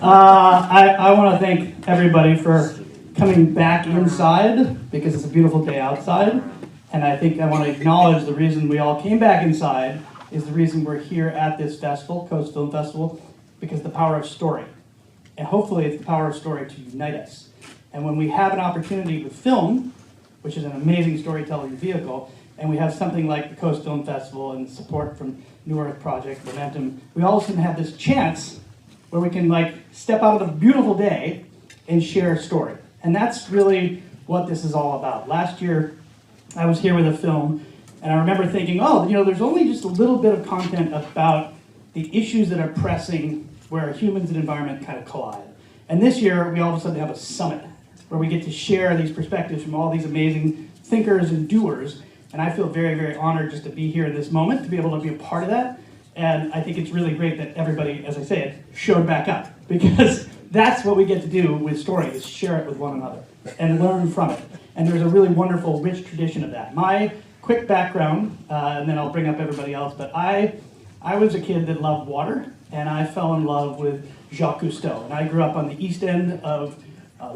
I want to thank everybody for coming back inside because it's a beautiful day outside. And I think I want to acknowledge the reason we all came back inside is the reason we're here at this festival, Coast Film Festival, because the power of story. And hopefully it's the power of story to unite us. And when we have an opportunity with film, which is an amazing storytelling vehicle, and we have something like the Coast Film Festival and support from New Earth Project, Momentum, we all of a sudden have this chance where we can step out of a beautiful day and share a story. And that's really what this is all about. Last year, I was here with a film, and I remember thinking, there's only just a little bit of content about the issues that are pressing where humans and environment kind of collide. And this year, we all of a sudden have a summit where we get to share these perspectives from all these amazing thinkers and doers. And I feel very, very honored just to be here in this moment, to be able to be a part of that. And I think it's really great that everybody, as I say, showed back up, because that's what we get to do with story, is share it with one another and learn from it. And there's a really wonderful, rich tradition of that. My quick background, and then I'll bring up everybody else, but I was a kid that loved water, and I fell in love with Jacques Cousteau. And I grew up on the east end of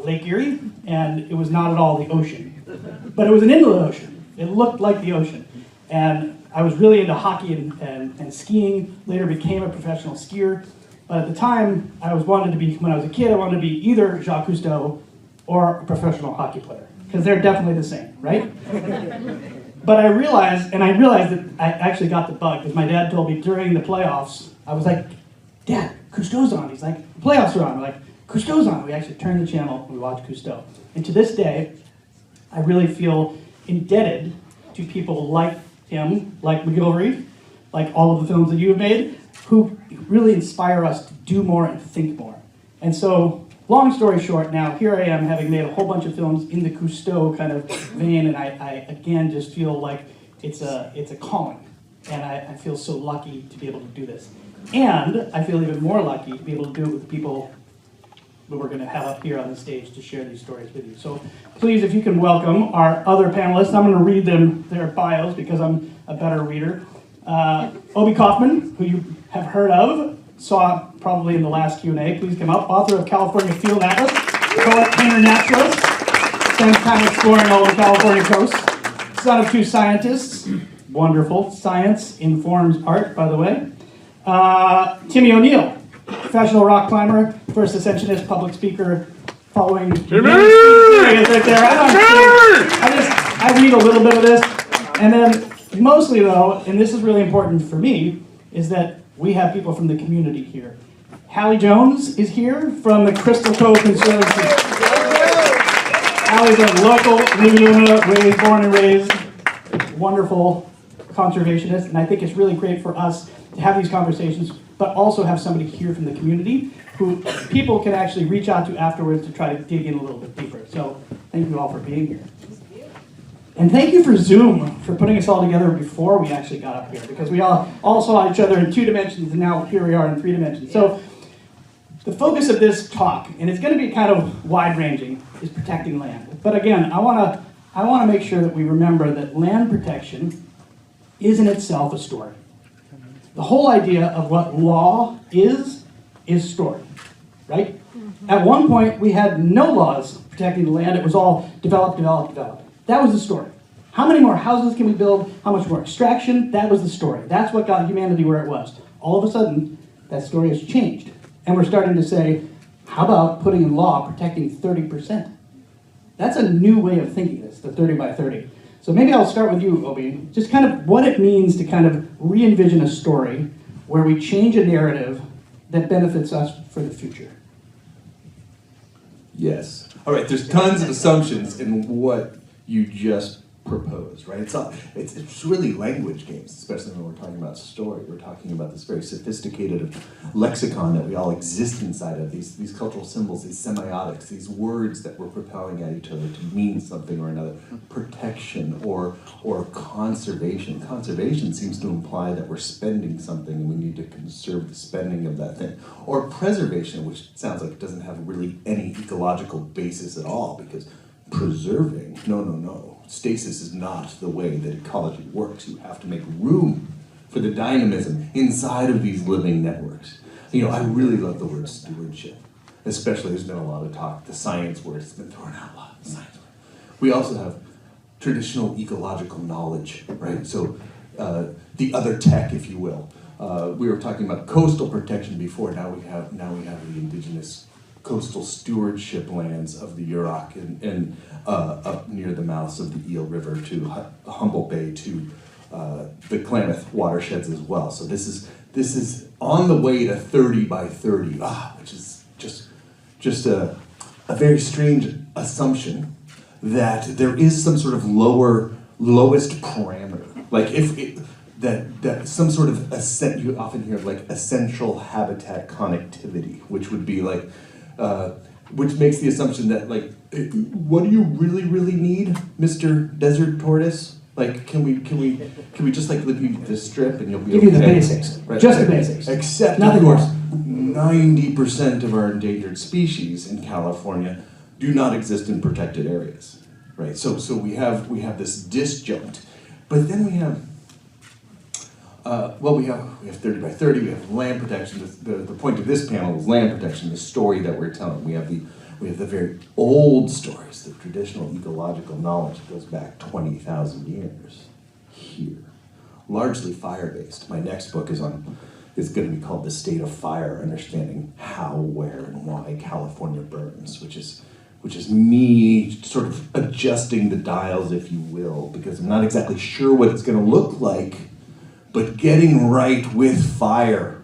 Lake Erie, and it was not at all the ocean, but it was an inland ocean. It looked like the ocean. And I was really into hockey and skiing, later became a professional skier. But at the time, when I was a kid, I wanted to be either Jacques Cousteau or a professional hockey player, because they're definitely the same, right? But I realized that I actually got the bug, because my dad told me during the playoffs, I was like, Dad, Cousteau's on. He's like, the playoffs are on. I'm like, Cousteau's on. We actually turned the channel and we watched Cousteau. And to this day, I really feel indebted to people like him, like McGilvery, like all of the films that you have made, who really inspire us to do more and think more. And so, long story short, now here I am, having made a whole bunch of films in the Cousteau kind of vein, and I again just feel like it's a calling. And I feel so lucky to be able to do this. And I feel even more lucky to be able to do it with the people that we're going to have up here on the stage to share these stories with you. So please, if you can welcome our other panelists. I'm going to read their bios because I'm a better reader. Obi Kaufmann, who you have heard of, saw probably in the last Q&A. Please come up. Author of California Field Atlas, poet, painter, naturalist, spends time exploring all the California coast. Son of two scientists. Wonderful. Science informs art, by the way. Timmy O'Neill, professional rock climber, first ascensionist, public speaker, following... Timmy! There he is right there. I read a little bit of this. And then, mostly though, and this is really important for me, is that we have people from the community here. Hallie Jones is here from the Crystal Cove Conservancy. Hallie's a local, born and raised, wonderful conservationist, and I think it's really great for us to have these conversations, but also have somebody here from the community who people can actually reach out to afterwards to try to dig in a little bit deeper. So thank you all for being here. And thank you for Zoom for putting us all together before we actually got up here, because we all saw each other in 2 dimensions, and now here we are in 3 dimensions. So the focus of this talk, and it's going to be kind of wide-ranging, is protecting land. But again, I want to make sure that we remember that land protection is in itself a story. The whole idea of what law is story, right? Mm-hmm. At one point, we had no laws protecting the land. It was all develop. That was the story. How many more houses can we build? How much more extraction? That was the story. That's what got humanity where it was. All of a sudden, that story has changed. And we're starting to say, how about putting in law protecting 30%? That's a new way of thinking this, the 30 by 30. So maybe I'll start with you, Obi. Just kind of what it means to kind of re-envision a story where we change a narrative that benefits us for the future. Yes. All right, there's tons of assumptions in what you just proposed, right? It's really language games, especially when we're talking about story. We're talking about this very sophisticated lexicon that we all exist inside of, these cultural symbols, these semiotics, these words that we're propelling at each other to mean something or another. Protection or conservation. Conservation seems to imply that we're spending something and we need to conserve the spending of that thing. Or preservation, which sounds like it doesn't have really any ecological basis at all, because preserving, no. Stasis is not the way that ecology works. You have to make room for the dynamism inside of these living networks. I really love the word stewardship, especially there's been a lot of talk, the science word has been thrown out a lot, the science word. We also have traditional ecological knowledge, right? So the other tech, if you will. We were talking about coastal protection before. Now we have the indigenous coastal stewardship lands of the Yurok and up near the mouths of the Eel River to Humboldt Bay to the Klamath watersheds as well. So this is on the way to 30 by 30, which is just a very strange assumption that there is some sort of lowest parameter, like that some sort of you often hear of like essential habitat connectivity, which would be like, which makes the assumption that like, what do you really need, Mr. Desert Tortoise? Like, can we just like give you this strip and you'll be give okay? you the basics, right? Just the basics. Except nothing of course, more. 90% of our endangered species in California do not exist in protected areas, right? So we have this disjunct, but then we have we have 30 by 30. We have land protection. The point of this panel is land protection. The story that we're telling. We have the very old stories, the traditional ecological knowledge that goes back 20,000 years here, largely fire-based. My next book is going to be called The State of Fire, Understanding How, Where, and Why California Burns, which is me sort of adjusting the dials, if you will, because I'm not exactly sure what it's going to look like, but getting right with fire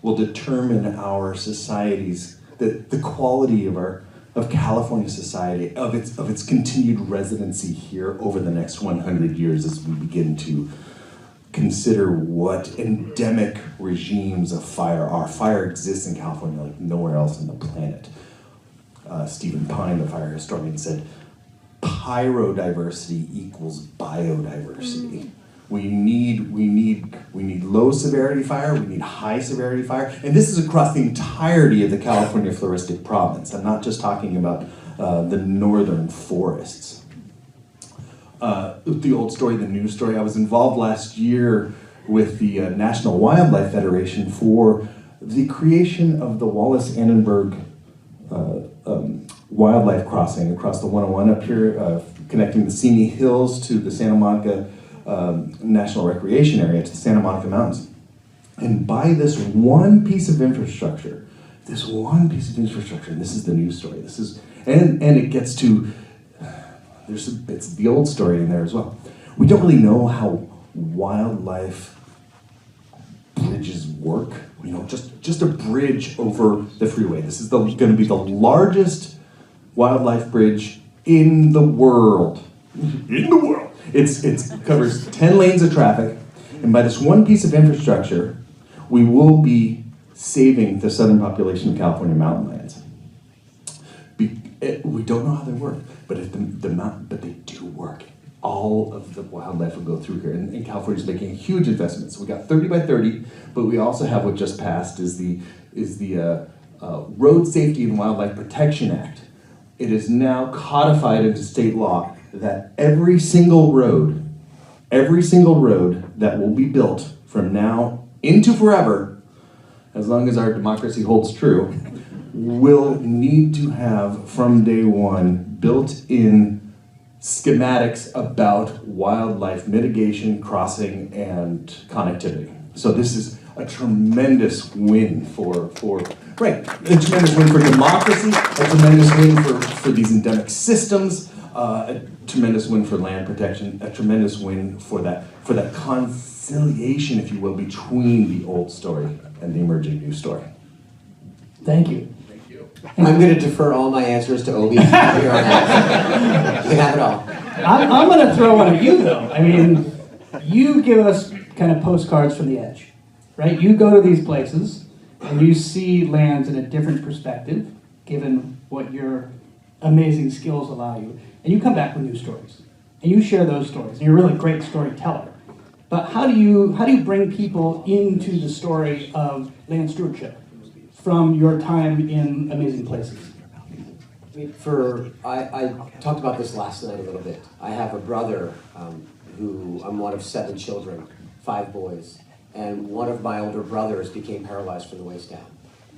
will determine our society's, the quality of California society, of its continued residency here over the next 100 years as we begin to consider what endemic regimes of fire are. Fire exists in California like nowhere else on the planet. Stephen Pine, the fire historian, said, pyrodiversity equals biodiversity. We need low severity fire, we need high severity fire, and this is across the entirety of the California floristic province. I'm not just talking about the northern forests. The old story, the new story. I was involved last year with the National Wildlife Federation for the creation of the Wallace-Annenberg wildlife crossing across the 101 up here, connecting the Simi Hills to the Santa Monica National Recreation Area, to the Santa Monica Mountains. And by this one piece of infrastructure, and this is the new story, and it gets to, it's the old story in there as well. We don't really know how wildlife bridges work. Just a bridge over the freeway. This is going to be the largest wildlife bridge in the world. It covers 10 lanes of traffic, and by this one piece of infrastructure, we will be saving the southern population of California mountain lands. We don't know how they work, but they do work. All of the wildlife will go through here, and California's making a huge investment. So we got 30 by 30, but we also have what just passed is the Road Safety and Wildlife Protection Act. It is now codified into state law that every single road that will be built from now into forever, as long as our democracy holds true, will need to have from day one built-in schematics about wildlife mitigation, crossing, and connectivity. So this is a tremendous win for a tremendous win for democracy, a tremendous win for these endemic systems, a tremendous win for land protection, a tremendous win for that conciliation, if you will, between the old story and the emerging new story. Thank you. Thank you. I'm going to defer all my answers to Obi. You can have it all. I'm going to throw one at you, though. I mean, you give us kind of postcards from the edge, right? You go to these places, and you see lands in a different perspective, given what your amazing skills allow you. And you come back with new stories. And you share those stories. And you're a really great storyteller. But how do you bring people into the story of land stewardship from your time in amazing places? I talked about this last night a little bit. I have a brother who I'm one of 7 children, 5 boys. and one of my older brothers became paralyzed from the waist down.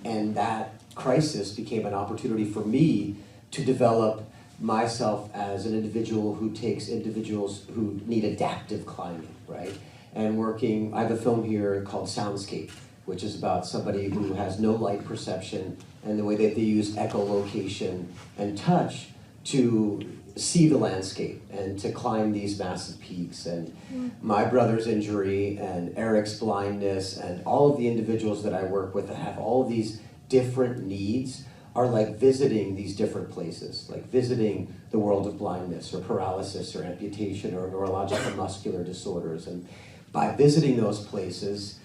And that crisis became an opportunity for me to develop myself as an individual who takes individuals who need adaptive climbing, right? And working, I have a film here called Soundscape, which is about somebody who has no light perception and the way that they use echolocation and touch to see the landscape and to climb these massive peaks. And my brother's injury and Eric's blindness and all of the individuals that I work with that have all of these different needs are like visiting these different places, like visiting the world of blindness or paralysis or amputation or neurological muscular disorders. And by visiting those places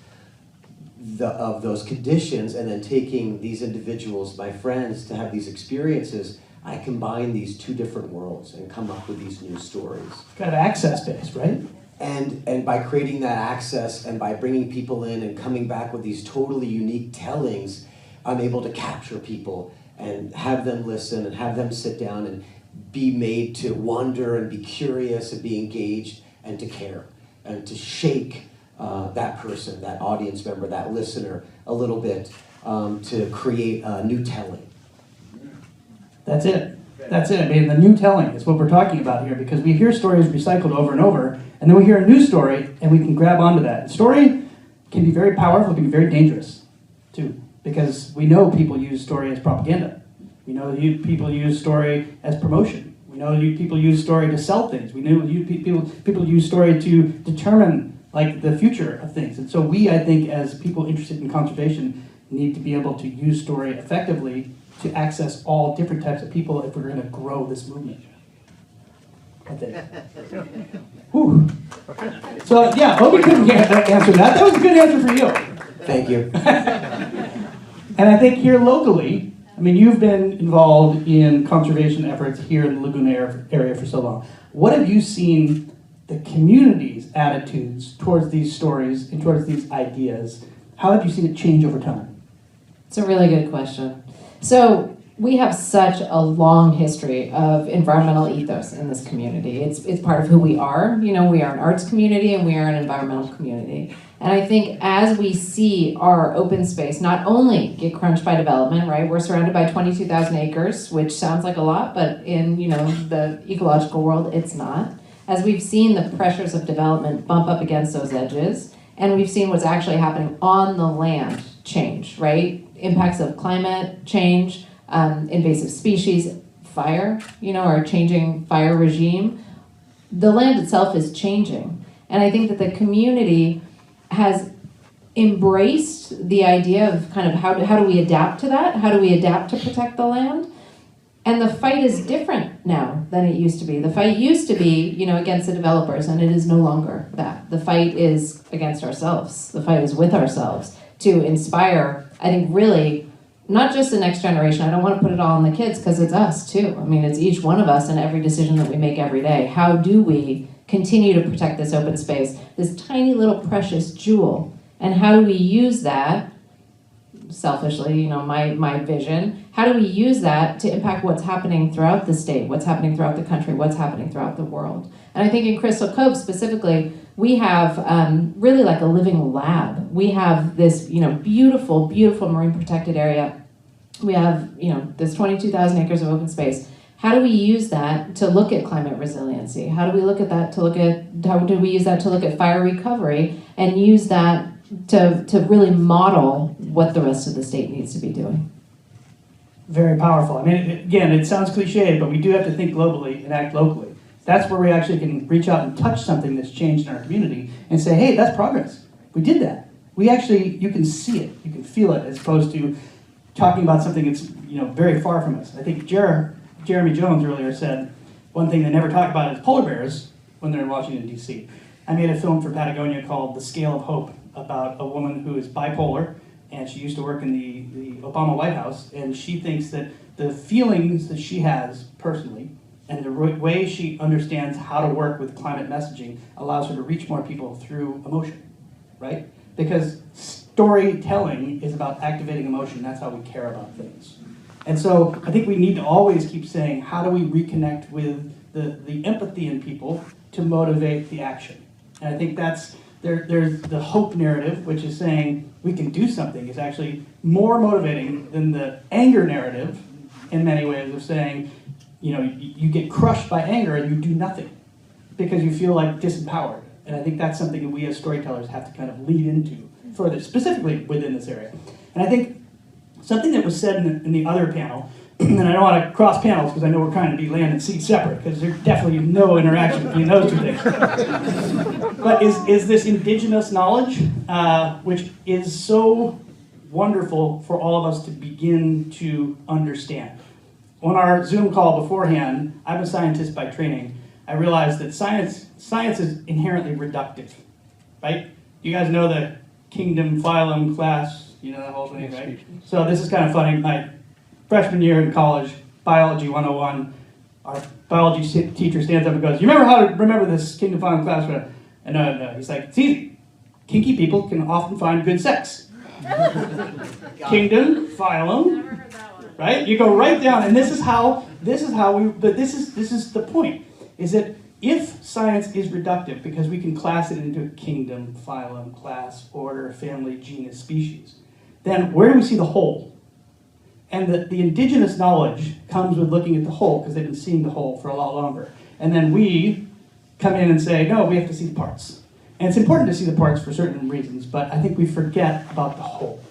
of those conditions and then taking these individuals, my friends, to have these experiences, I combine these two different worlds and come up with these new stories. Kind of access-based, right? And by creating that access and by bringing people in and coming back with these totally unique tellings, I'm able to capture people and have them listen and have them sit down and be made to wonder and be curious and be engaged and to care and to shake that person, that audience member, that listener a little bit to create a new telling. That's it. That's it. I mean, the new telling is what we're talking about here, because we hear stories recycled over and over, and then we hear a new story, and we can grab onto that. The story can be very powerful, it can be very dangerous, too, because we know people use story as propaganda. We know people use story as promotion. We know people use story to sell things. We know people use story to determine like the future of things. And so we, I think, as people interested in conservation, need to be able to use story effectively to access all different types of people if we're going to grow this movement. I think. Whew. So yeah, Obi couldn't answer that. That was a good answer for you. Thank you. And I think here locally, I mean, you've been involved in conservation efforts here in the Laguna area for so long. What have you seen the community's attitudes towards these stories and towards these ideas? How have you seen it change over time? It's a really good question. So we have such a long history of environmental ethos in this community. It's part of who we are. You know, we are an arts community and we are an environmental community. And I think as we see our open space not only get crunched by development, right? We're surrounded by 22,000 acres, which sounds like a lot, but in, you know, the ecological world, it's not. As we've seen the pressures of development bump up against those edges, and we've seen what's actually happening on the land change, right? Impacts of climate change, invasive species, fire, you know, our changing fire regime. The land itself is changing. And I think that the community has embraced the idea of kind of how do we adapt to that? How do we adapt to protect the land? And the fight is different now than it used to be. The fight used to be, you know, against the developers, and it is no longer that. The fight is against ourselves. The fight is with ourselves to inspire, I think, really, not just the next generation. I don't want to put it all on the kids because it's us too. I mean, it's each one of us in every decision that we make every day. How do we continue to protect this open space, this tiny little precious jewel? And how do we use that, selfishly, you know, my vision, how do we use that to impact what's happening throughout the state, what's happening throughout the country, what's happening throughout the world? And I think in Crystal Cove specifically, we have really like a living lab. We have this, you know, beautiful, beautiful marine protected area. We have, you know, this 22,000 acres of open space. How do we use that to look at climate resiliency? How do we look at that how do we use that to look at fire recovery and use that to really model what the rest of the state needs to be doing? Very powerful. I mean, again, it sounds cliched, but we do have to think globally and act locally. That's where we actually can reach out and touch something that's changed in our community and say, hey, that's progress. We did that. We actually, you can see it, you can feel it, as opposed to talking about something that's, you know, very far from us. I think Jeremy Jones earlier said one thing they never talk about is polar bears when they're in Washington, D.C. I made a film for Patagonia called The Scale of Hope about a woman who is bipolar, and she used to work in the Obama White House, and she thinks that the feelings that she has personally and the way she understands how to work with climate messaging allows her to reach more people through emotion, right? Because storytelling is about activating emotion. That's how we care about things. And so I think we need to always keep saying, how do we reconnect with the empathy in people to motivate the action? And I think that's There's the hope narrative, which is saying we can do something, is actually more motivating than the anger narrative in many ways of saying, you get crushed by anger and you do nothing because you feel like disempowered. And I think that's something that we as storytellers have to kind of lead into further, specifically within this area. And I think something that was said in the other panel, and I don't want to cross panels because I know we're trying to be land and sea separate because there's definitely no interaction between those two things. But is this indigenous knowledge, which is so wonderful for all of us to begin to understand. On our Zoom call beforehand, I'm a scientist by training. I realized that science is inherently reductive, right? You guys know the kingdom, phylum, class, you know that whole thing, right? So this is kind of funny. My freshman year in college, biology 101, our biology teacher stands up and goes, "You remember how to remember this kingdom, phylum, class?" And no. He's like, "It's easy. Kinky people can often find good sex." Kingdom, phylum, right? You go right down, and this is how we. But this is the point: is that if science is reductive, because we can class it into kingdom, phylum, class, order, family, genus, species, then where do we see the whole? And the indigenous knowledge comes with looking at the whole, because they've been seeing the whole for a lot longer. And then we come in and say, no, we have to see the parts. And it's important to see the parts for certain reasons, but I think we forget about the whole.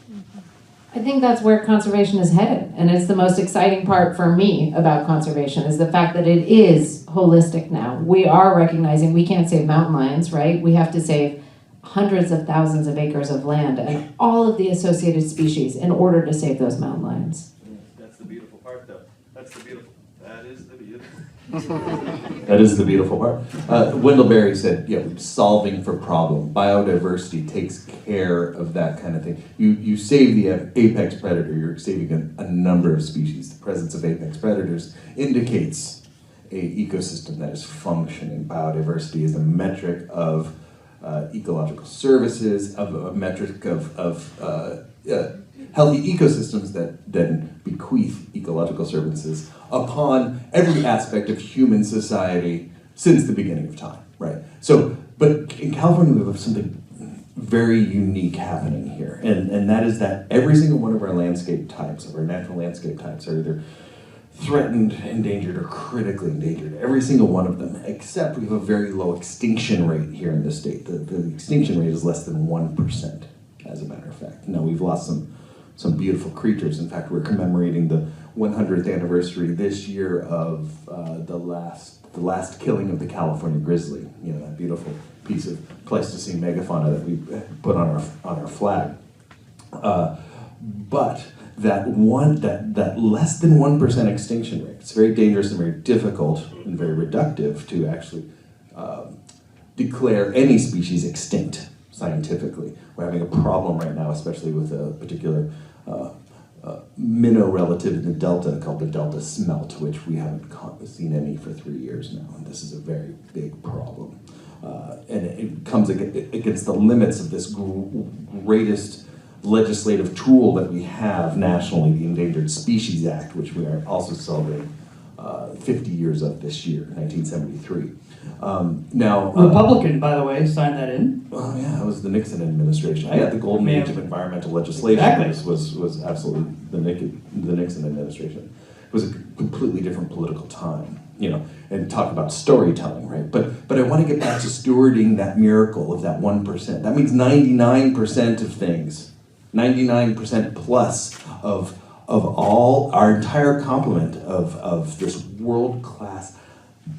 I think that's where conservation is headed, and it's the most exciting part for me about conservation is the fact that it is holistic now. We are recognizing we can't save mountain lions, right? We have to save hundreds of thousands of acres of land and all of the associated species in order to save those mountain lions. That's the beautiful part, though. That is the beautiful. That is the beautiful part. Wendell Berry said, solving for problem. Biodiversity takes care of that kind of thing. You save the apex predator, you're saving a number of species. The presence of apex predators indicates an ecosystem that is functioning. Biodiversity is a metric of ecological services, of a metric of healthy ecosystems that then bequeath ecological services upon every aspect of human society since the beginning of time, right? So, but in California we have something very unique happening here, and that is that every single one of our landscape types, of our natural landscape types, are either threatened, endangered, or critically endangered. Every single one of them, except we have a very low extinction rate here in the state. The extinction rate is less than 1%, as a matter of fact. Now, we've lost some beautiful creatures. In fact, we're commemorating the 100th anniversary this year of the last killing of the California grizzly. That beautiful piece of Pleistocene megafauna that we put on our flag. But that less than 1% extinction rate, it's very dangerous and very difficult and very reductive to actually declare any species extinct scientifically. We're having a problem right now, especially with a particular minnow relative in the delta called the delta smelt, which we haven't seen any for 3 years now, and this is a very big problem. And it comes against the limits of this greatest legislative tool that we have nationally, the Endangered Species Act, which we are also celebrating 50 years of this year, 1973. Republican, by the way, signed that in. Oh yeah, it was the Nixon administration. Right. Yeah, the golden age of environmental legislation. Exactly. was absolutely the Nixon administration. It was a completely different political time, and talk about storytelling, right? But I want to get back to stewarding that miracle of that 1%. That means 99% of things, 99% plus of all our entire complement of this world-class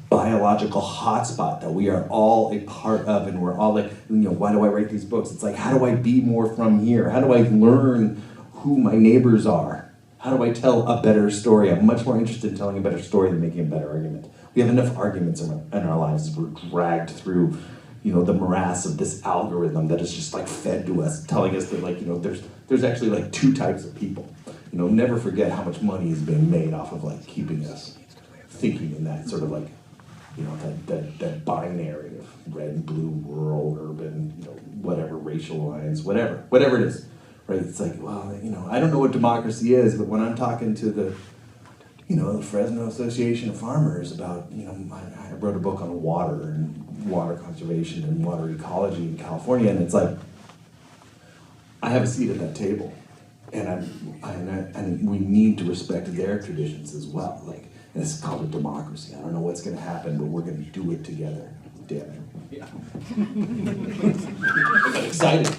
biological hotspot that we are all a part of, and we're all like, why do I write these books? It's like, how do I be more from here? How do I learn who my neighbors are? How do I tell a better story? I'm much more interested in telling a better story than making a better argument. We have enough arguments in our lives as we're dragged through, the morass of this algorithm that is just like fed to us, telling us that there's actually like two types of people. Never forget how much money is being made off of like keeping us thinking in that sort of like, that binary of red and blue, rural, urban, whatever, racial lines, whatever it is, right? It's like, well, I don't know what democracy is, but when I'm talking to the Fresno Association of Farmers about, I wrote a book on water and water conservation and water ecology in California, and it's like, I have a seat at that table, and we need to respect their traditions as well. Like, and it's called a democracy. I don't know what's going to happen, but we're going to do it together. Damn it. Yeah. I got excited.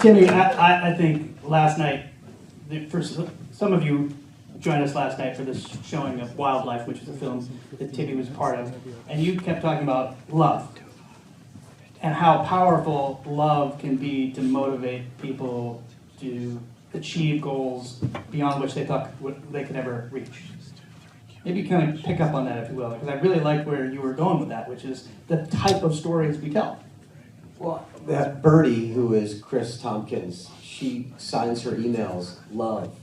Timmy, I think last night, for some of you joined us last night for this showing of Wildlife, which is a film that Timmy was part of, and you kept talking about love and how powerful love can be to motivate people to achieve goals beyond which they thought they could ever reach. Maybe kind of pick up on that, if you will, because I really like where you were going with that, which is the type of stories we tell. Well, that Birdie, who is Chris Tompkins, she signs her emails, love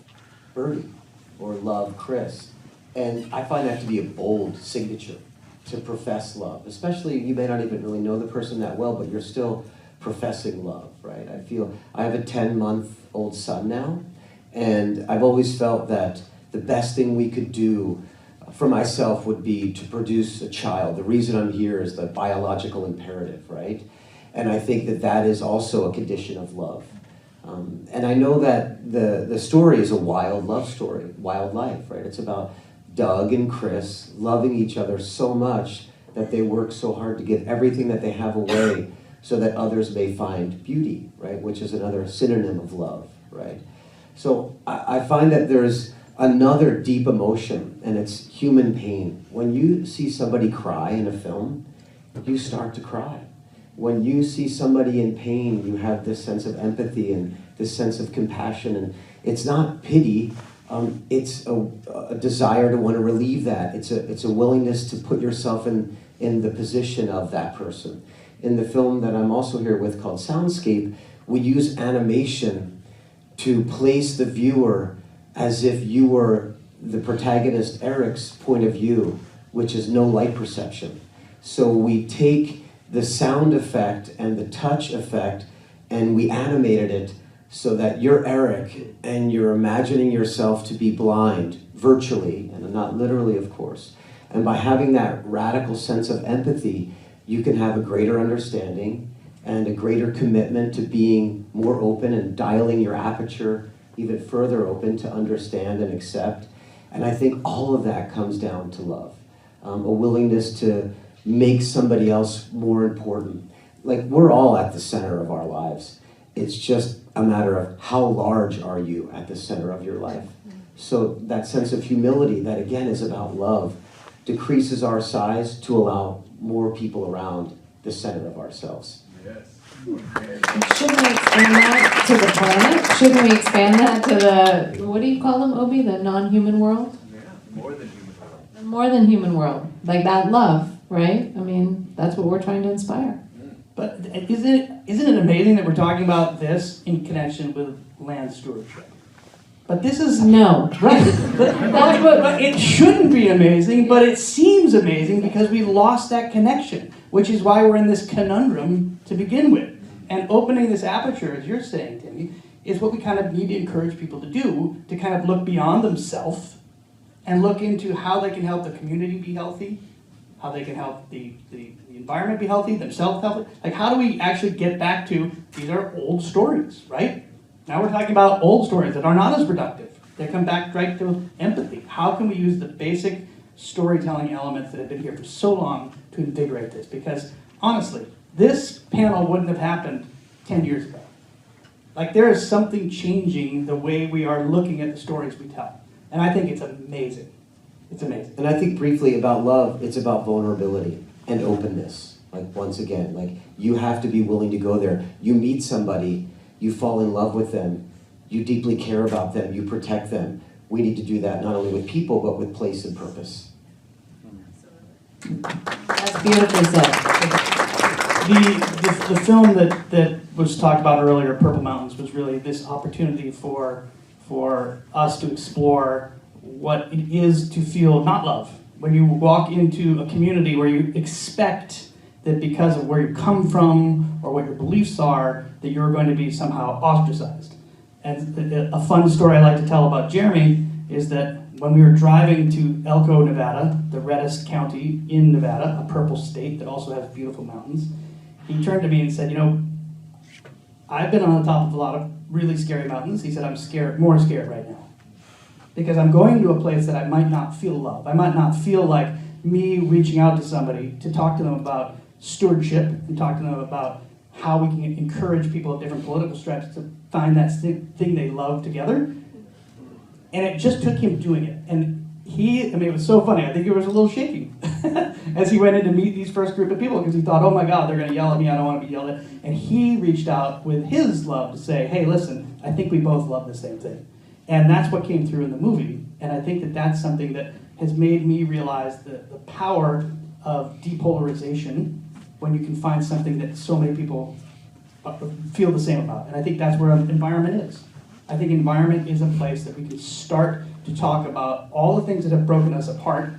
Birdie, or love Chris. And I find that to be a bold signature to profess love, especially you may not even really know the person that well, but you're still professing love, right? I have a 10-month-old son now, and I've always felt that the best thing we could do for myself would be to produce a child. The reason I'm here is the biological imperative, right? And I think that that is also a condition of love. And I know that the story is a wild love story, wild life, right? It's about Doug and Chris loving each other so much that they work so hard to give everything that they have away so that others may find beauty, right? Which is another synonym of love, right? So I find that there's another deep emotion, and it's human pain. When you see somebody cry in a film, you start to cry. When you see somebody in pain, you have this sense of empathy and this sense of compassion, and it's not pity, it's a desire to want to relieve that. It's a willingness to put yourself in the position of that person. In the film that I'm also here with called Soundscape, we use animation to place the viewer as if you were the protagonist Eric's point of view, which is no light perception. So we take the sound effect and the touch effect and we animated it so that you're Eric and you're imagining yourself to be blind, virtually, and not literally, of course. And by having that radical sense of empathy, you can have a greater understanding and a greater commitment to being more open and dialing your aperture even further open to understand and accept. And I think all of that comes down to love. A willingness to make somebody else more important. Like, we're all at the center of our lives. It's just a matter of how large are you at the center of your life. So that sense of humility, that again is about love, decreases our size to allow more people around the center of ourselves. Yes. Shouldn't we expand that to the planet? Shouldn't we expand that to the, what do you call them, Obi? The non-human world? Yeah, more than human world. The more than human world. Like that love, right? I mean, that's what we're trying to inspire. But isn't it amazing that we're talking about this in connection with land stewardship? But this is... No. Right. But it shouldn't be amazing, but it seems amazing because we lost that connection, which is why we're in this conundrum to begin with. And opening this aperture, as you're saying, Timmy, is what we kind of need to encourage people to do, to kind of look beyond themselves and look into how they can help the community be healthy, how they can help the environment be healthy, themselves healthy. Like, how do we actually get back to, these are old stories, right? Now we're talking about old stories that are not as productive. They come back right to empathy. How can we use the basic storytelling elements that have been here for so long to invigorate this? Because honestly, this panel wouldn't have happened 10 years ago. Like, there is something changing the way we are looking at the stories we tell. And I think it's amazing. It's amazing. And I think briefly about love, it's about vulnerability and openness. Like, once again, like, you have to be willing to go there. You meet somebody, you fall in love with them, you deeply care about them, you protect them. We need to do that not only with people, but with place and purpose. That's beautifully said. The film that was talked about earlier, Purple Mountains, was really this opportunity for us to explore what it is to feel not love. When you walk into a community where you expect that because of where you come from or what your beliefs are, that you're going to be somehow ostracized. And a fun story I like to tell about Jeremy is that when we were driving to Elko, Nevada, the reddest county in Nevada, a purple state that also has beautiful mountains, he turned to me and said, I've been on the top of a lot of really scary mountains. He said, I'm scared, more scared right now. Because I'm going to a place that I might not feel love. I might not feel like me reaching out to somebody to talk to them about stewardship and talk to them about how we can encourage people of different political stripes to find that thing they love together. And it just took him doing it. And it was so funny. I think it was a little shaking as he went in to meet these first group of people because he thought, oh my God, they're going to yell at me. I don't want to be yelled at. And he reached out with his love to say, hey, listen, I think we both love the same thing. And that's what came through in the movie. And I think that that's something that has made me realize the power of depolarization when you can find something that so many people feel the same about. And I think that's where environment is. I think environment is a place that we can start to talk about all the things that have broken us apart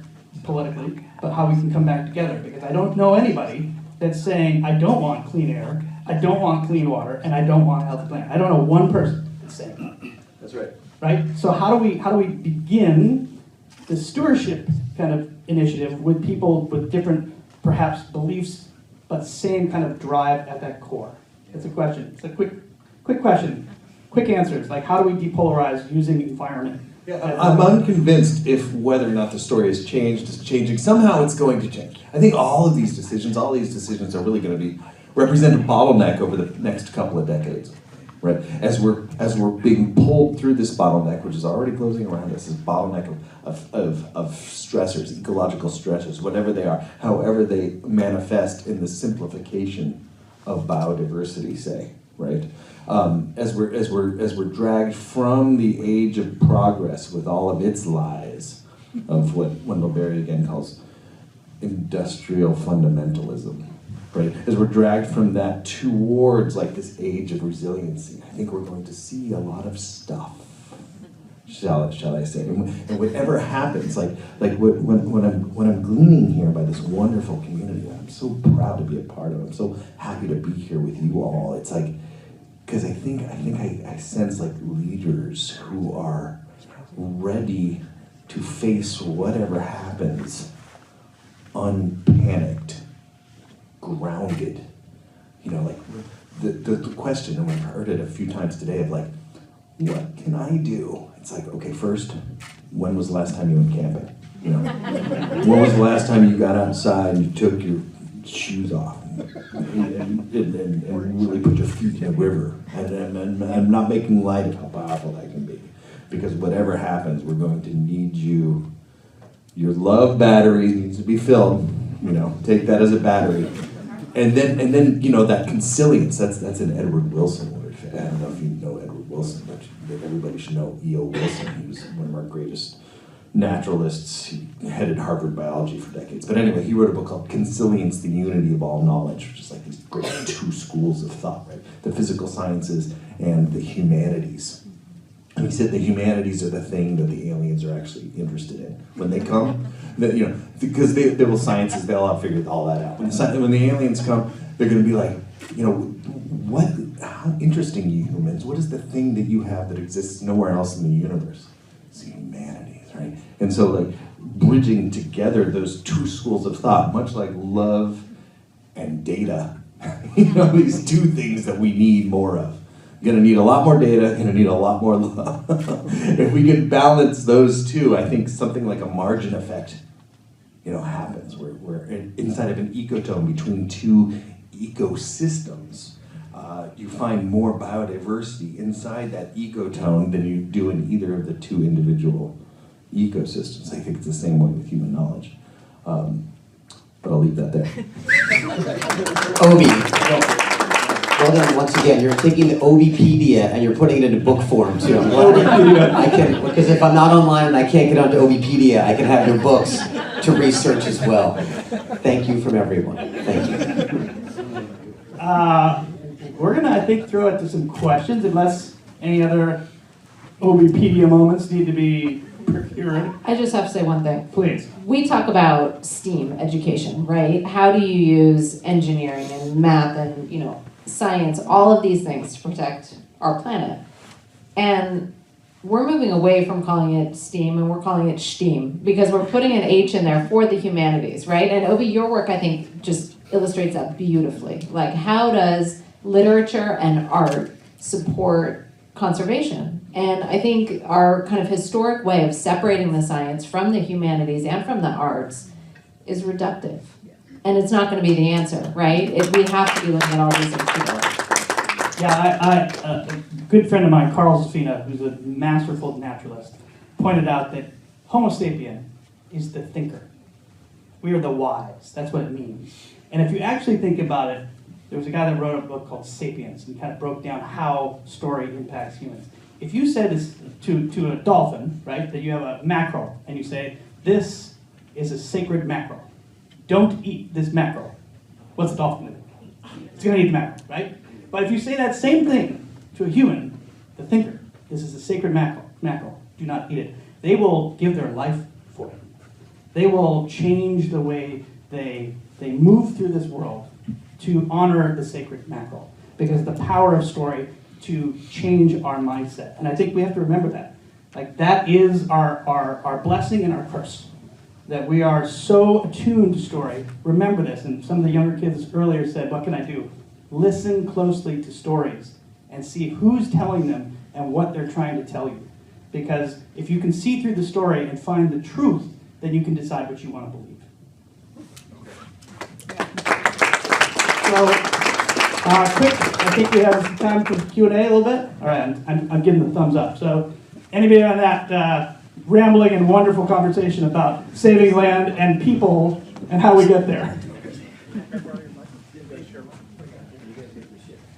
politically, but how we can come back together. Because I don't know anybody that's saying, I don't want clean air, I don't want clean water, and I don't want a healthy planet. I don't know one person that's saying that. That's right. Right? So how do we begin the stewardship kind of initiative with people with different, perhaps, beliefs, but same kind of drive at that core? It's a question. It's a quick question. Quick answers, like how do we depolarize using environment? Yeah, I'm unconvinced if whether or not the story has changed, is changing. Somehow it's going to change. I think all these decisions are really going to represent a bottleneck over the next couple of decades, right? As we're being pulled through this bottleneck, which is already closing around us, this bottleneck of stressors, ecological stressors, whatever they are, however they manifest in the simplification of biodiversity, say, right? As we're dragged from the age of progress with all of its lies of what Wendell Berry again calls industrial fundamentalism, right? As we're dragged from that towards like this age of resiliency, I think we're going to see a lot of stuff, shall I say? And whatever happens, when I'm gleaning here by this wonderful community that I'm so proud to be a part of, I'm so happy to be here with you all. It's like, because I think I sense like leaders who are ready to face whatever happens unpanicked, grounded. Like the question, and we've heard it a few times today, of like, what can I do? It's like, okay, first, when was the last time you went camping? When was the last time you got outside and you took your shoes off and really put your feet in the river? And I'm not making light of how powerful that can be, because whatever happens, we're going to need you. Your love battery needs to be filled. Take that as a battery, and then that consilience. That's an Edward Wilson word. I don't know if you know Edward Wilson, but everybody should know E.O. Wilson. He was one of our greatest naturalists. He headed Harvard biology for decades. But anyway, he wrote a book called Consilience, the Unity of All Knowledge, which is like these great two schools of thought, right? The physical sciences and the humanities. And he said the humanities are the thing that the aliens are actually interested in. When they come, because they will sciences, they'll all figure all that out. When the aliens come, they're going to be like, how interesting, you humans, what is the thing that you have that exists nowhere else in the universe? It's the humanities, right? And so like bridging together those two schools of thought, much like love and data, these two things that we need more of. You're gonna need a lot more data, gonna need a lot more love. If we can balance those two, I think something like a margin effect, happens. We're inside of an ecotone between two ecosystems. You find more biodiversity inside that ecotone than you do in either of the two individual ecosystems. I think it's the same way with human knowledge. But I'll leave that there. Obi, well done once again. You're taking the Obipedia and you're putting it into book form too. Because if I'm not online and I can't get onto Obipedia, I can have your books to research as well. Thank you from everyone. Thank you. We're gonna, I think, throw it to some questions, unless any other Obipedia moments need to be procured. I just have to say one thing. Please. We talk about STEAM education, right? How do you use engineering and math and, science, all of these things to protect our planet? And we're moving away from calling it STEAM and we're calling it STEAM because we're putting an H in there for the humanities, right? And Obi, your work, I think, just illustrates that beautifully. Like, how does literature and art support conservation? And I think our kind of historic way of separating the science from the humanities and from the arts is reductive. And it's not going to be the answer, right? We have to be looking at all these things together. Yeah, a good friend of mine, Carl Safina, who's a masterful naturalist, pointed out that Homo sapien is the thinker. We are the wise. That's what it means. And if you actually think about it, there was a guy that wrote a book called Sapiens and kind of broke down how story impacts humans. If you said this to a dolphin, right, that you have a mackerel, and you say, this is a sacred mackerel. Don't eat this mackerel. What's the dolphin going to do? It's going to eat the mackerel, right? But if you say that same thing to a human, the thinker, this is a sacred mackerel, do not eat it, they will give their life for it. They will change the way they move through this world to honor the sacred mackerel, because the power of story to change our mindset. And I think we have to remember that. Like, that is our blessing and our curse, that we are so attuned to story. Remember this, and some of the younger kids earlier said, what can I do? Listen closely to stories and see who's telling them and what they're trying to tell you. Because if you can see through the story and find the truth, then you can decide what you want to believe. So, quick, I think we have time for Q&A a little bit. All right, I'm giving the thumbs up. So, anybody on that rambling and wonderful conversation about saving land and people and how we get there?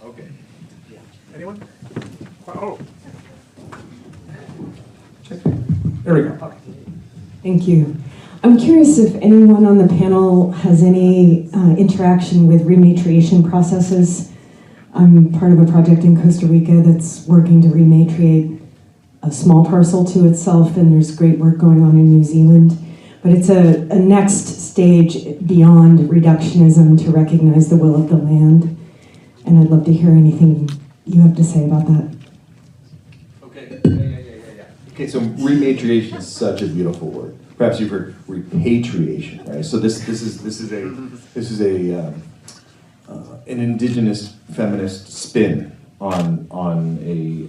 Okay. Anyone? Oh. There we go. Thank you. I'm curious if anyone on the panel has any interaction with rematriation processes. I'm part of a project in Costa Rica that's working to rematriate a small parcel to itself, and there's great work going on in New Zealand. But it's a next stage beyond reductionism to recognize the will of the land. And I'd love to hear anything you have to say about that. Okay, yeah. Okay, so rematriation is such a beautiful word. Perhaps you've heard repatriation, right? So this is an indigenous feminist spin on a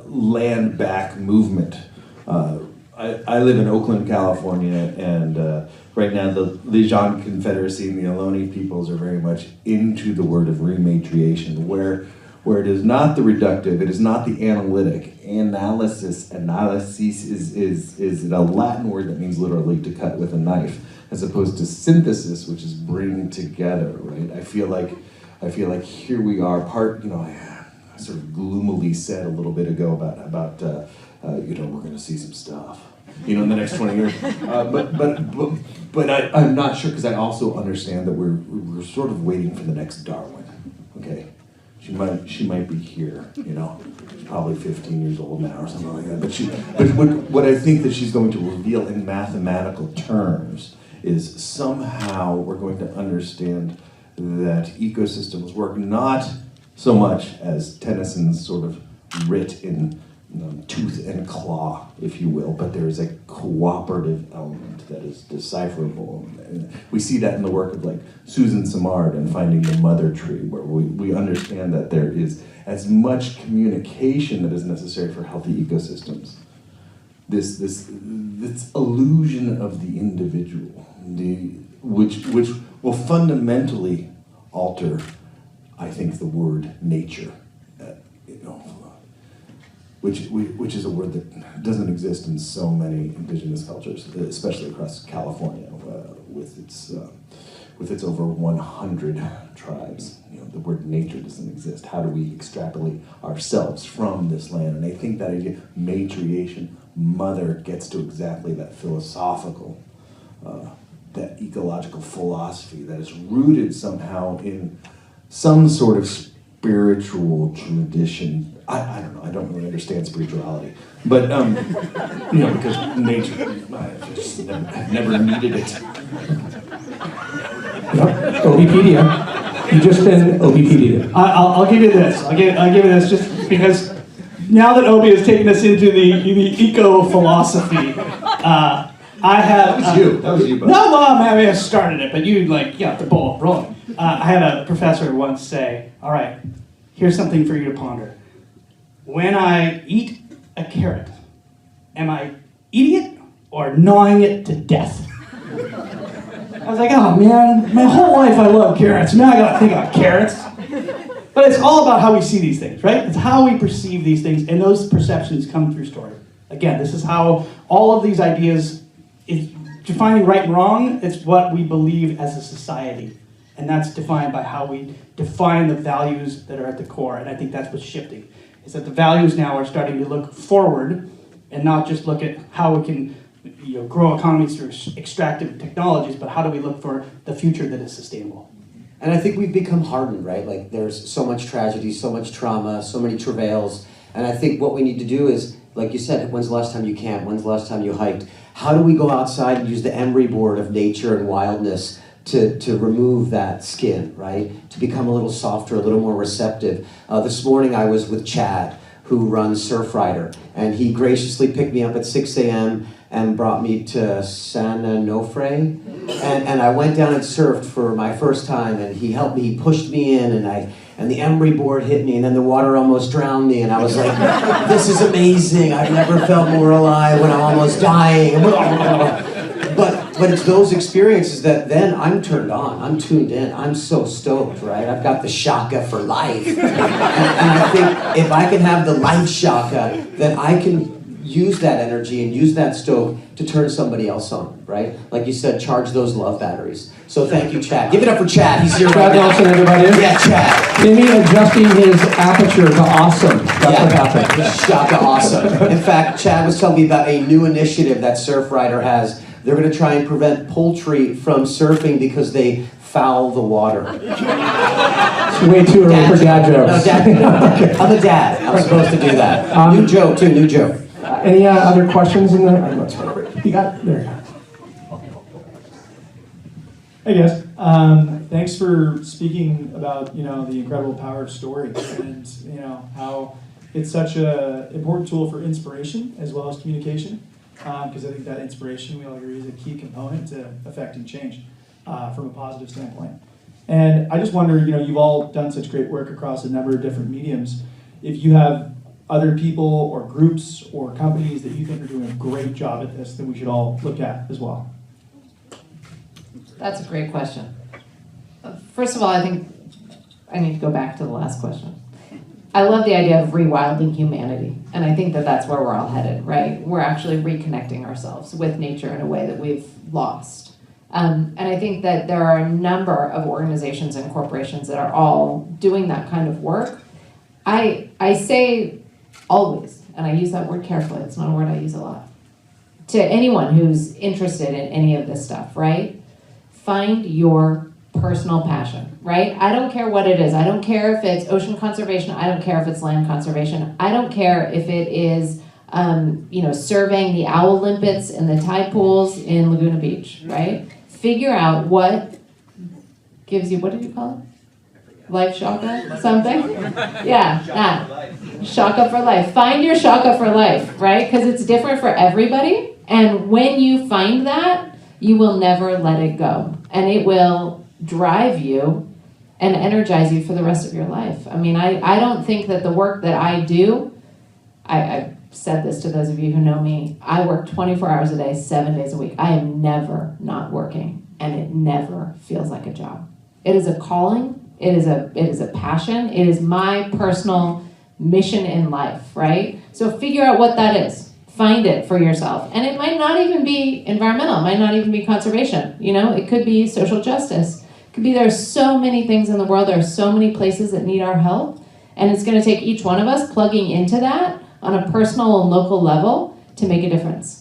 land back movement. I live in Oakland, California, and right now the Lijan Confederacy and the Ohlone peoples are very much into the word of rematriation, where it is not the reductive, it is not the analytic. Analysis is a Latin word that means literally to cut with a knife, as opposed to synthesis, which is bring together, right? I feel like here we are, I sort of gloomily said a little bit ago about we're going to see some stuff, in the next 20 years. But I'm not sure, because I also understand that we're sort of waiting for the next Darwin. Okay, she might be here. She's probably 15 years old now or something like that. But what I think that she's going to reveal in mathematical terms is somehow we're going to understand that ecosystems work not so much as Tennyson's sort of writ in tooth and claw, if you will, but there is a cooperative element that is decipherable. And we see that in the work of like Susan Simard and Finding the Mother Tree, where we understand that there is as much communication that is necessary for healthy ecosystems. This illusion of the individual, which will fundamentally alter, I think, the word nature, which is a word that doesn't exist in so many indigenous cultures, especially across California, with its over 100 tribes. The word nature doesn't exist. How do we extrapolate ourselves from this land? And I think that idea, matriation, mother, gets to exactly that philosophical, that ecological philosophy that is rooted somehow in some sort of spiritual tradition. I don't know, I don't really understand spirituality, but, because nature, I've never needed it. Obipedia. You just been Obipedia. I'll give you this. I'll give you this just because now that Obi has taken us into the eco-philosophy, I had... That was you. That was you, bud. No, well, I may have started it, but you, got the ball rolling. I had a professor once say, all right, here's something for you to ponder. When I eat a carrot, am I eating it or gnawing it to death? I was like, oh man, my whole life I love carrots. Now I gotta think about carrots. But it's all about how we see these things, right? It's how we perceive these things, and those perceptions come through story. Again, this is how all of these ideas, defining right and wrong, it's what we believe as a society. And that's defined by how we define the values that are at the core. And I think that's what's shifting, is that the values now are starting to look forward and not just look at how we can grow economies through extractive technologies, but how do we look for the future that is sustainable? And I think we've become hardened, right? Like there's so much tragedy, so much trauma, so many travails. And I think what we need to do is, like you said, when's the last time you camped? When's the last time you hiked? How do we go outside and use the emery board of nature and wildness to remove that skin, right? To become a little softer, a little more receptive. This morning I was with Chad, who runs Surf Rider, and he graciously picked me up at 6 a.m. and brought me to San Onofre. And I went down and surfed for my first time, and he helped me, he pushed me in, and the emery board hit me, and then the water almost drowned me, and I was like, this is amazing, I've never felt more alive when I'm almost dying. But it's those experiences that then I'm turned on, I'm tuned in, I'm so stoked, right? I've got the shaka for life. And I think if I can have the life shaka, then I can use that energy and use that stoke to turn somebody else on, right? Like you said, charge those love batteries. So thank you, Chad. Give it up for Chad. He's here right now. Chad Nelson, everybody. Yeah, Chad. Timmy adjusting his aperture to awesome. That's what happened. Shaka awesome. In fact, Chad was telling me about a new initiative that Surf Rider has. They're going to try and prevent poultry from surfing because they foul the water. It's way too early for dad jokes. No, dad. I'm a dad. I'm supposed to do that. New joke, too. New joke. Any other questions in the? You got there. Hey guys, thanks for speaking about the incredible power of story and how it's such an important tool for inspiration as well as communication. Because I think that inspiration, we all agree, is a key component to affecting change from a positive standpoint. And I just wonder, you've all done such great work across a number of different mediums. If you have other people or groups or companies that you think are doing a great job at this, that we should all look at as well. That's a great question. First of all, I think I need to go back to the last question. I love the idea of rewilding humanity, and I think that that's where we're all headed, right? We're actually reconnecting ourselves with nature in a way that we've lost. And I think that there are a number of organizations and corporations that are all doing that kind of work. I say always, and I use that word carefully, it's not a word I use a lot, to anyone who's interested in any of this stuff, right? Find your personal passion, right? I don't care what it is. I don't care if it's ocean conservation. I don't care if it's land conservation. I don't care if it is, surveying the owl limpets in the tide pools in Laguna Beach, right? Figure out what gives you, what did you call it? Life shaka? Something? Yeah, shaka for life. Find your shaka for life, right? Because it's different for everybody. And when you find that, you will never let it go. And it will drive you and energize you for the rest of your life. I mean, I don't think that the work that I do, I've said this to those of you who know me, I work 24 hours a day, 7 days a week. I am never not working, and it never feels like a job. It is a calling. It is a passion. It is my personal mission in life, right? So figure out what that is. Find it for yourself. And it might not even be environmental. It might not even be conservation. It could be social justice. It could be there's so many things in the world. There are so many places that need our help. And it's going to take each one of us plugging into that on a personal and local level to make a difference.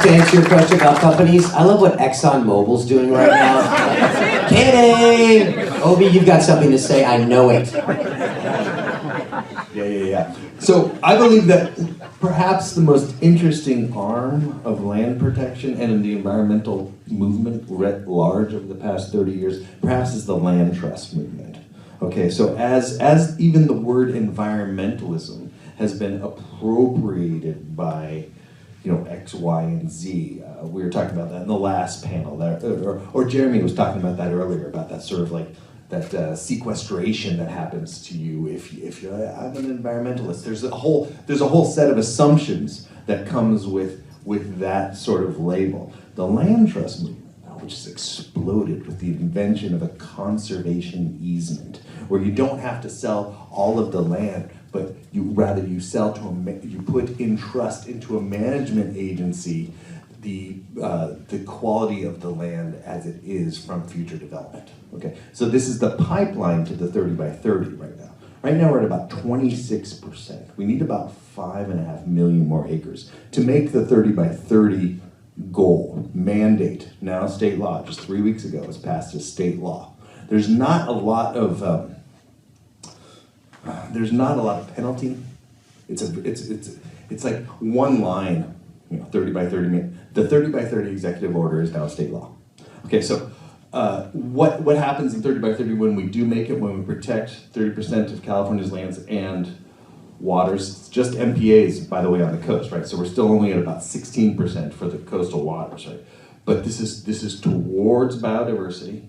To answer your question about companies, I love what ExxonMobil's doing right now. Kidding! Obi, you've got something to say. I know it. Yeah. So I believe that perhaps the most interesting arm of land protection and in the environmental movement writ large over the past 30 years, perhaps is the land trust movement. Okay, so as even the word environmentalism has been appropriated by, X, Y, and Z. We were talking about that in the last panel, or Jeremy was talking about that earlier, about that sort of like that sequestration that happens to you if you're, I'm an environmentalist. There's a whole set of assumptions that comes with that sort of label. The land trust movement, which has exploded with the invention of a conservation easement, where you don't have to sell all of the land, but you sell you put in trust into a management agency the quality of the land as it is from future development. Okay, so this is the pipeline to the 30 by 30 right now. Right now we're at about 26%. We need about 5.5 million more acres to make the 30 by 30 goal, mandate, now state law. Just 3 weeks ago it was passed as state law. There's not a lot of penalty. It's like one line, 30 by 30. The 30 by 30 executive order is now state law. Okay, so what happens in 30 by 30 when we do make it, when we protect 30% of California's lands and waters? It's just MPAs, by the way, on the coast, right? So we're still only at about 16% for the coastal waters, right? But this is towards biodiversity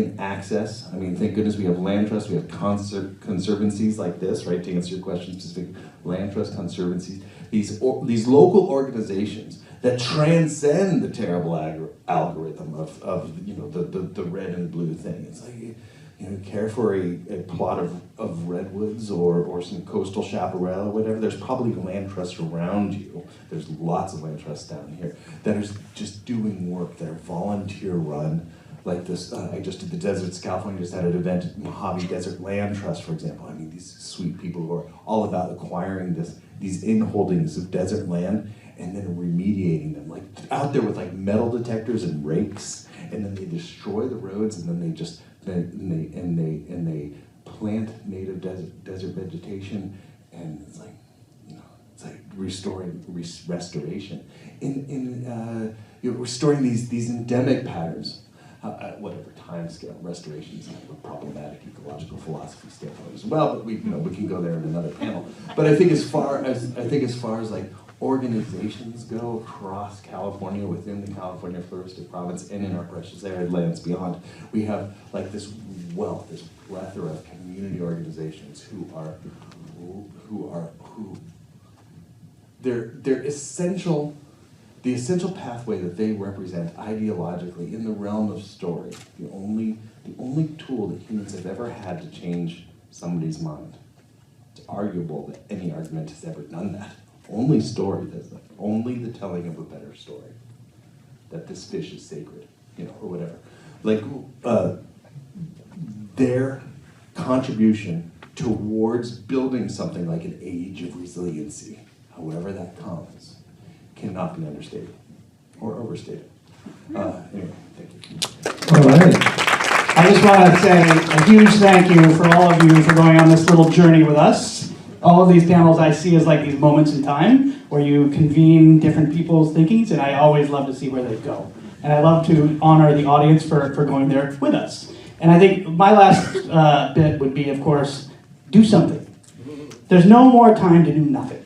and access. I mean, thank goodness we have land trusts, we have conservancies like this, right? To answer your question specifically, land trust conservancies, these local organizations that transcend the terrible algorithm of the red and blue thing. It's like, care for a plot of redwoods or some coastal chaparral or whatever, there's probably land trusts around you. There's lots of land trusts down here that are just doing work, that are volunteer run. Like this, I just did the deserts. California just had an event, Mojave Desert Land Trust, for example. I mean, these sweet people who are all about acquiring these in-holdings of desert land and then remediating them, like out there with like metal detectors and rakes, and then they destroy the roads, and then they plant native desert vegetation, and it's like, it's like restoration in restoring these endemic patterns. At whatever time scale, restoration is kind of a problematic ecological philosophy standpoint as well, but we can go there in another panel. But I think as far as like organizations go across California, within the California Floristic Province, and in our precious arid lands beyond, we have like this plethora of community organizations they're essential. The essential pathway that they represent ideologically in the realm of story, the only tool that humans have ever had to change somebody's mind. It's arguable that any argument has ever done that. Only story does that. Only the telling of a better story. That this fish is sacred, or whatever. Like, their contribution towards building something like an age of resiliency, however that comes, cannot be understated or overstated. Anyway, thank you. All right. I just want to say a huge thank you for all of you for going on this little journey with us. All of these panels I see as like these moments in time where you convene different people's thinkings, and I always love to see where they go. And I love to honor the audience for going there with us. And I think my last bit would be, of course, do something. There's no more time to do nothing.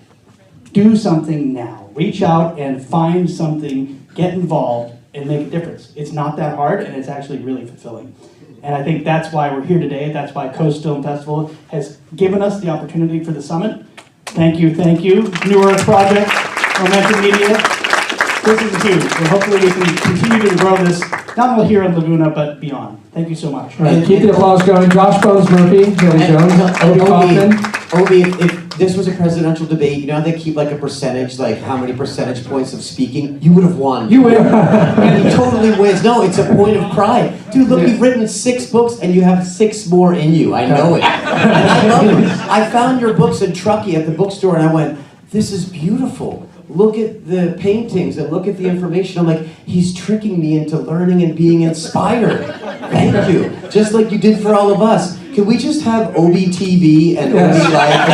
Do something now. Reach out and find something, get involved, and make a difference. It's not that hard, and it's actually really fulfilling. And I think that's why we're here today. That's why Coast Film Festival has given us the opportunity for the summit. Thank you. New Earth Project, Momentum Media. This is huge. And hopefully we can continue to grow this, not only here in Laguna, but beyond. Thank you so much. All right, keep the applause going. Josh Bones Murphy, Hallie Jones, Obi Kaufmann. Obi, if this was a presidential debate, how they keep like a percentage, like how many percentage points of speaking, you would have won. You win. And he totally wins. No, it's a point of pride. Dude, look, you've written 6 books and you have 6 more in you. I know it. And I love it. I found your books in Truckee at the bookstore and I went, this is beautiful. Look at the paintings and look at the information. I'm like, he's tricking me into learning and being inspired. Thank you. Just like you did for all of us. Can we just have Obi TV and Obi Life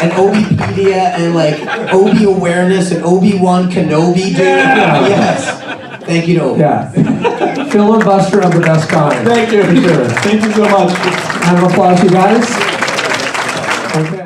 and Obipedia and like Obi Awareness and Obi-Wan Kenobi, dude? Yes. Thank you to Obi. Yeah. filibuster of the best kind. Thank you. For sure. Thank you so much. Round of applause, you guys. Okay.